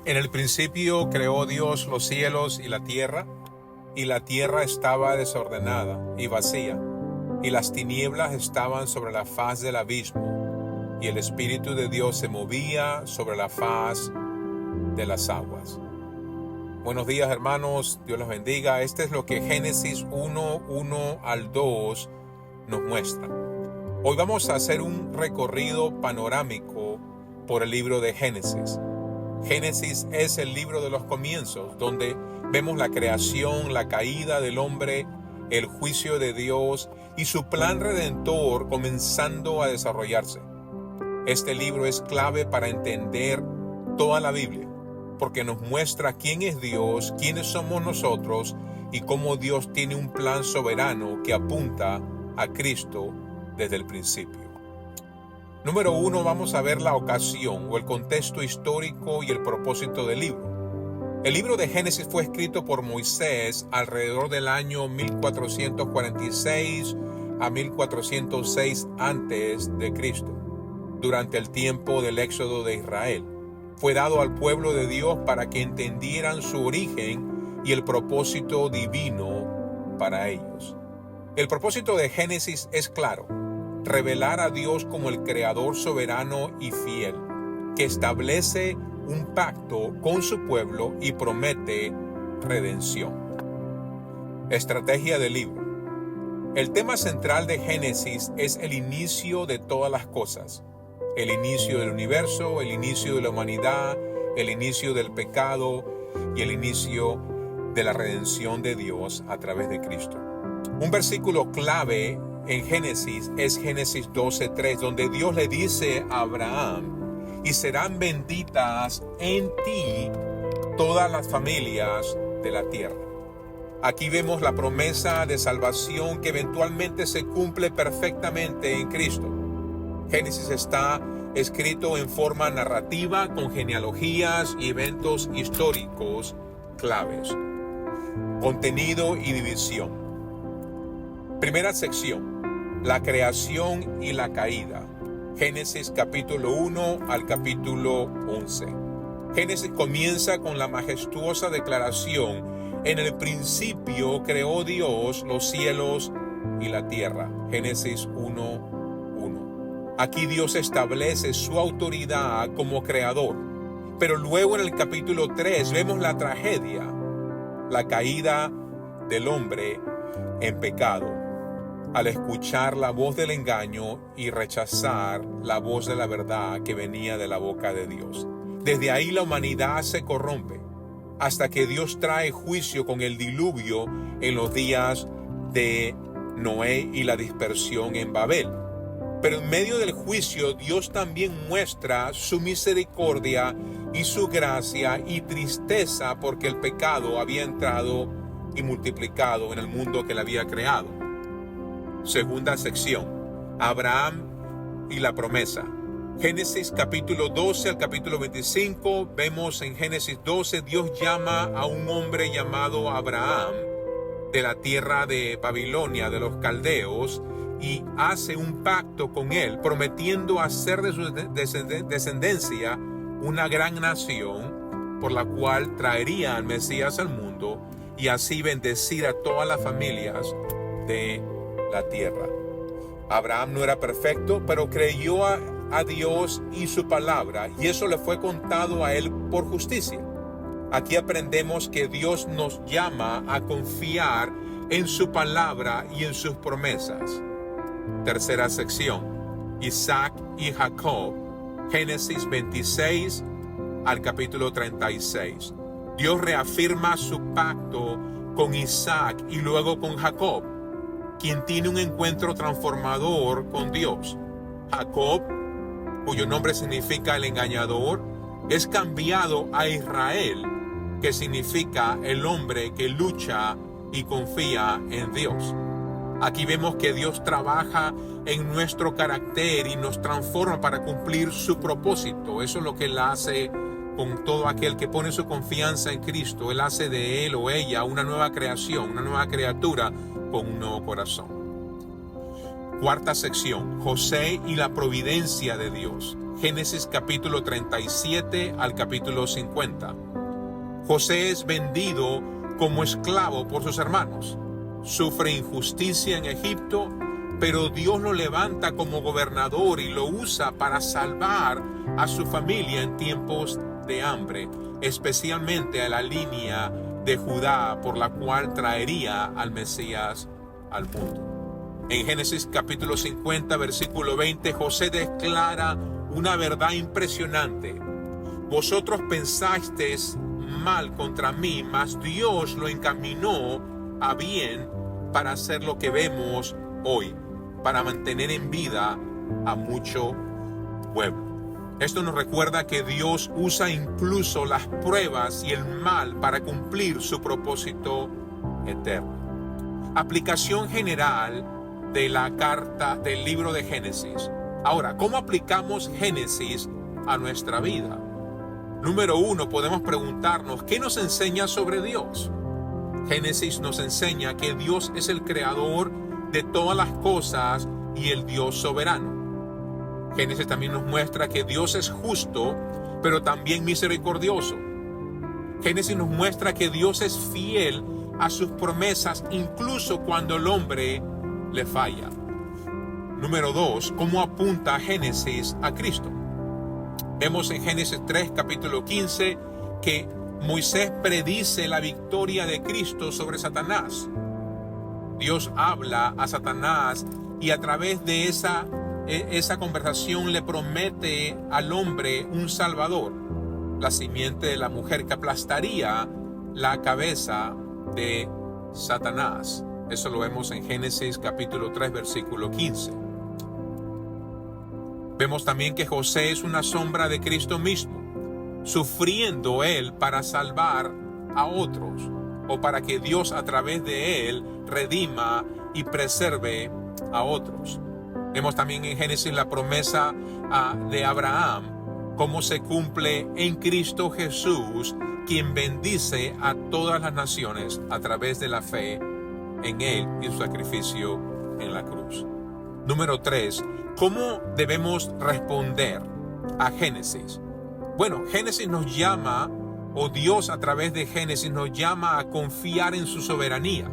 En el principio creó Dios los cielos y la tierra estaba desordenada y vacía, y las tinieblas estaban sobre la faz del abismo, y el Espíritu de Dios se movía sobre la faz de las aguas. Buenos días, hermanos, Dios los bendiga. Este es lo que Génesis 1 al 2 nos muestra. Hoy vamos a hacer un recorrido panorámico por el libro de Génesis. Génesis es el libro de los comienzos, donde vemos la creación, la caída del hombre, el juicio de Dios y su plan redentor comenzando a desarrollarse. Este libro es clave para entender toda la Biblia, porque nos muestra quién es Dios, quiénes somos nosotros y cómo Dios tiene un plan soberano que apunta a Cristo desde el principio. Número 1, vamos a ver la ocasión o el contexto histórico y el propósito del libro. El libro de Génesis fue escrito por Moisés alrededor del año 1446 a 1406 a.C., durante el tiempo del éxodo de Israel. Fue dado al pueblo de Dios para que entendieran su origen y el propósito divino para ellos. El propósito de Génesis es claro: revelar a Dios como el creador soberano y fiel, que establece un pacto con su pueblo y promete redención. Estrategia del libro. El tema central de Génesis es el inicio de todas las cosas. El inicio del universo, el inicio de la humanidad, el inicio del pecado y el inicio de la redención de Dios a través de Cristo. Un versículo clave en Génesis es Génesis 12:3, donde Dios le dice a Abraham: y serán benditas en ti todas las familias de la tierra. Aquí vemos la promesa de salvación que eventualmente se cumple perfectamente en Cristo. Génesis está escrito en forma narrativa con genealogías y eventos históricos claves. Contenido y división. Primera sección: la creación y la caída. Génesis capítulo 1 al capítulo 11. Génesis comienza con la majestuosa declaración: en el principio creó Dios los cielos y la tierra. Génesis 1:1. Aquí Dios establece su autoridad como creador. Pero luego en el capítulo 3 vemos la tragedia, la caída del hombre en pecado, al escuchar la voz del engaño y rechazar la voz de la verdad que venía de la boca de Dios. Desde ahí la humanidad se corrompe, hasta que Dios trae juicio con el diluvio en los días de Noé y la dispersión en Babel. Pero en medio del juicio, Dios también muestra su misericordia y su gracia y tristeza porque el pecado había entrado y multiplicado en el mundo que él había creado. Segunda sección: Abraham y la promesa. Génesis capítulo 12 al capítulo 25, vemos en Génesis 12, Dios llama a un hombre llamado Abraham de la tierra de Babilonia, de los caldeos, y hace un pacto con él, prometiendo hacer de su descendencia una gran nación, por la cual traería al Mesías al mundo y así bendecir a todas las familias de la tierra. Abraham no era perfecto, pero creyó a Dios y su palabra, y eso le fue contado a él por justicia. Aquí aprendemos que Dios nos llama a confiar en su palabra y en sus promesas. Tercera sección: Isaac y Jacob. Génesis 26 al capítulo 36. Dios reafirma su pacto con Isaac y luego con Jacob, quien tiene un encuentro transformador con Dios. Jacob, cuyo nombre significa el engañador, es cambiado a Israel, que significa el hombre que lucha y confía en Dios. Aquí vemos que Dios trabaja en nuestro carácter y nos transforma para cumplir su propósito. Eso es lo que Él hace con todo aquel que pone su confianza en Cristo. Él hace de él o ella una nueva creación, una nueva criatura con un nuevo corazón. Cuarta sección: José y la providencia de Dios. Génesis capítulo 37 al capítulo 50. José es vendido como esclavo por sus hermanos. Sufre injusticia en Egipto, pero Dios lo levanta como gobernador y lo usa para salvar a su familia en tiempos de hambre, especialmente a la línea de Judá por la cual traería al Mesías al mundo. En Génesis capítulo 50, versículo 20, José declara una verdad impresionante. Vosotros pensasteis mal contra mí, mas Dios lo encaminó a bien para hacer lo que vemos hoy, para mantener en vida a mucho pueblo. Esto nos recuerda que Dios usa incluso las pruebas y el mal para cumplir su propósito eterno. Aplicación general de la carta del libro de Génesis. Ahora, ¿cómo aplicamos Génesis a nuestra vida? Número 1, podemos preguntarnos, ¿qué nos enseña sobre Dios? Génesis nos enseña que Dios es el creador de todas las cosas y el Dios soberano. Génesis también nos muestra que Dios es justo, pero también misericordioso. Génesis nos muestra que Dios es fiel a sus promesas, incluso cuando el hombre le falla. Número 2, ¿cómo apunta Génesis a Cristo? Vemos en Génesis 3, capítulo 15, que Moisés predice la victoria de Cristo sobre Satanás. Dios habla a Satanás y a través de esa conversación le promete al hombre un salvador, la simiente de la mujer que aplastaría la cabeza de Satanás. Eso lo vemos en Génesis capítulo 3, versículo 15. Vemos también que José es una sombra de Cristo mismo, sufriendo él para salvar a otros, o para que Dios a través de él redima y preserve a otros. Vemos también en Génesis la promesa de Abraham, cómo se cumple en Cristo Jesús, quien bendice a todas las naciones a través de la fe en él y su sacrificio en la cruz. Número 3, ¿cómo debemos responder a Génesis? Bueno, Génesis nos llama, o Dios a través de Génesis nos llama a confiar en su soberanía.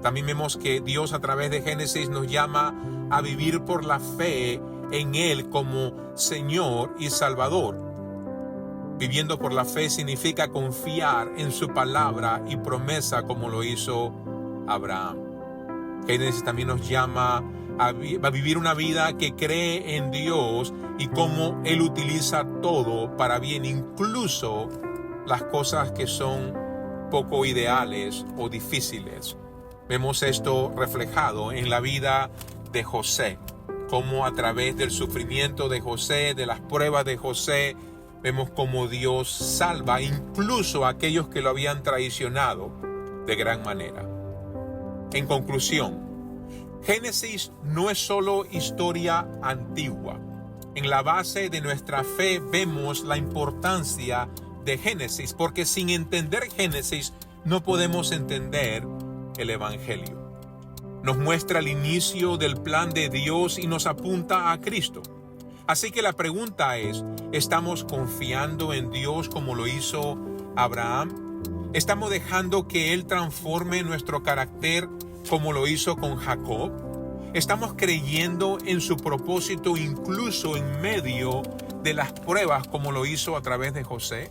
También vemos que Dios a través de Génesis nos llama a vivir por la fe en Él como Señor y Salvador. Viviendo por la fe significa confiar en su palabra y promesa como lo hizo Abraham. Génesis también nos llama a vivir una vida que cree en Dios y cómo Él utiliza todo para bien, incluso las cosas que son poco ideales o difíciles. Vemos esto reflejado en la vida de José, cómo a través del sufrimiento de José, de las pruebas de José, vemos cómo Dios salva incluso a aquellos que lo habían traicionado de gran manera. En conclusión, Génesis no es solo historia antigua. En la base de nuestra fe vemos la importancia de Génesis, porque sin entender Génesis no podemos entender el Evangelio. Nos muestra el inicio del plan de Dios y nos apunta a Cristo. Así que la pregunta es, ¿estamos confiando en Dios como lo hizo Abraham? ¿Estamos dejando que Él transforme nuestro carácter como lo hizo con Jacob? ¿Estamos creyendo en su propósito incluso en medio de las pruebas como lo hizo a través de José?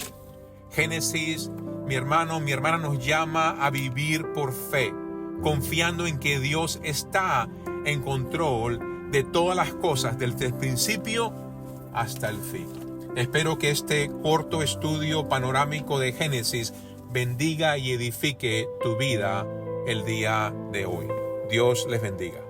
Génesis, mi hermano, mi hermana, nos llama a vivir por fe, confiando en que Dios está en control de todas las cosas, desde el principio hasta el fin. Espero que este corto estudio panorámico de Génesis bendiga y edifique tu vida el día de hoy. Dios les bendiga.